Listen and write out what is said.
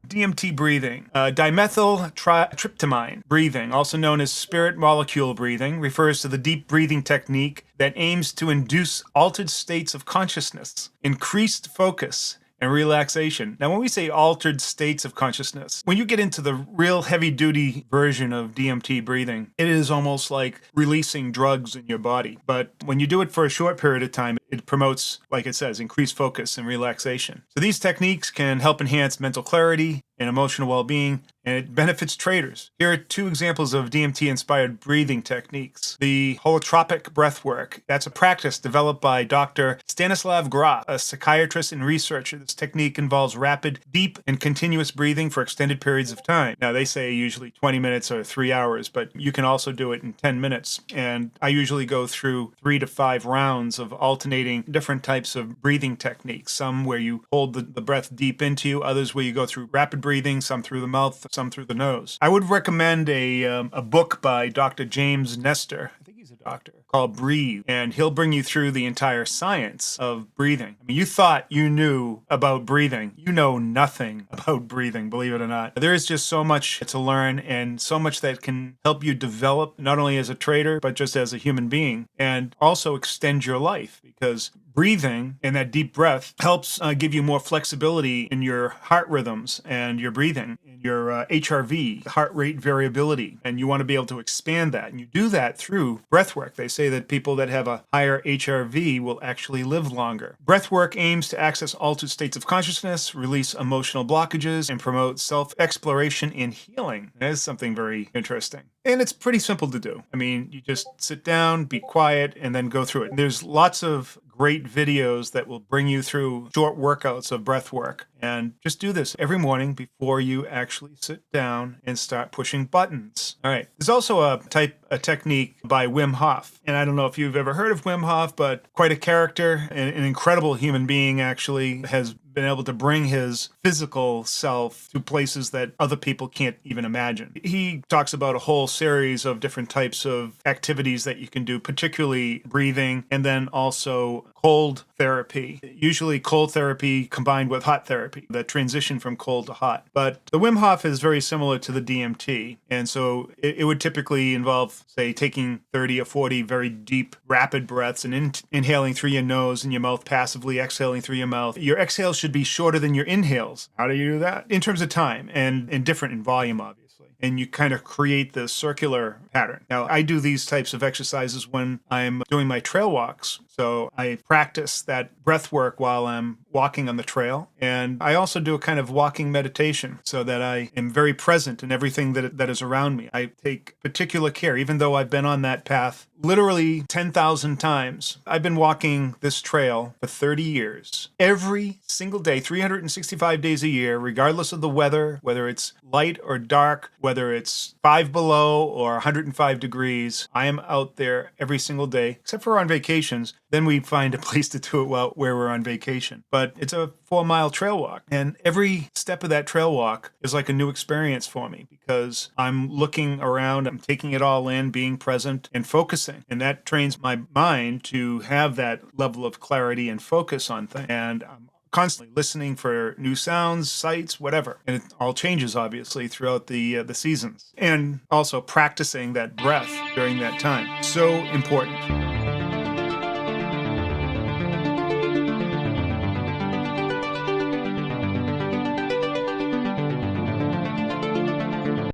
DMT breathing. Dimethyltryptamine breathing, also known as spirit molecule breathing, refers to the deep breathing technique that aims to induce altered states of consciousness, increased focus, and relaxation. Now, when we say altered states of consciousness, when you get into the real heavy-duty version of DMT breathing, it is almost like releasing drugs in your body. But when you do it for a short period of time, it promotes, like it says, increased focus and relaxation. So these techniques can help enhance mental clarity and emotional well-being, and it benefits traders. Here are 2 examples of DMT-inspired breathing techniques. The holotropic breath work. That's a practice developed by Dr. Stanislav Grof, a psychiatrist and researcher. This technique involves rapid, deep, and continuous breathing for extended periods of time. Now, they say usually 20 minutes or 3 hours, but you can also do it in 10 minutes. And I usually go through 3 to 5 rounds of alternating different types of breathing techniques. Some where you hold the breath deep into you, others where you go through rapid breathing, some through the mouth, some through the nose. I would recommend a book by Dr. James Nestor. I think he's a doctor, called Breathe, and he'll bring you through the entire science of breathing. I mean, you thought you knew about breathing. You know nothing about breathing, believe it or not. There is just so much to learn and so much that can help you develop, not only as a trader, but just as a human being, and also extend your life, because breathing and that deep breath helps give you more flexibility in your heart rhythms and your breathing, and your HRV, heart rate variability, and you want to be able to expand that. And you do that through breath work. They say that people that have a higher HRV will actually live longer. Breath work aims to access altered states of consciousness, release emotional blockages, and promote self-exploration and healing. That is something very interesting. And it's pretty simple to do. I mean, you just sit down, be quiet, and then go through it. There's lots of great videos that will bring you through short workouts of breath work. And just do this every morning before you actually sit down and start pushing buttons. All right. There's also a technique by Wim Hof. And I don't know if you've ever heard of Wim Hof, but quite a character, an incredible human being, actually has been able to bring his physical self to places that other people can't even imagine. He talks about a whole series of different types of activities that you can do, particularly breathing, and then also cold therapy. Usually cold therapy combined with hot therapy, the transition from cold to hot. But the Wim Hof is very similar to the DMT. And so it would typically involve, say, taking 30 or 40 very deep, rapid breaths and inhaling through your nose and your mouth passively, exhaling through your mouth. Your exhales should be shorter than your inhales. How do you do that? In terms of time and different in volume, obviously. And you kind of create the circular pattern. Now, I do these types of exercises when I'm doing my trail walks. So I practice that breath work while I'm walking on the trail. And I also do a kind of walking meditation so that I am very present in everything that is around me. I take particular care, even though I've been on that path literally 10,000 times. I've been walking this trail for 30 years. Every single day, 365 days a year, regardless of the weather, whether it's light or dark, whether it's 5 below or 105 degrees, I am out there every single day, except for on vacations. Then we find a place to do it where we're on vacation. But it's a 4-mile trail walk. And every step of that trail walk is like a new experience for me because I'm looking around, I'm taking it all in, being present and focusing. And that trains my mind to have that level of clarity and focus on things. And I'm constantly listening for new sounds, sights, whatever. And it all changes, obviously, throughout the seasons. And also practicing that breath during that time. So important.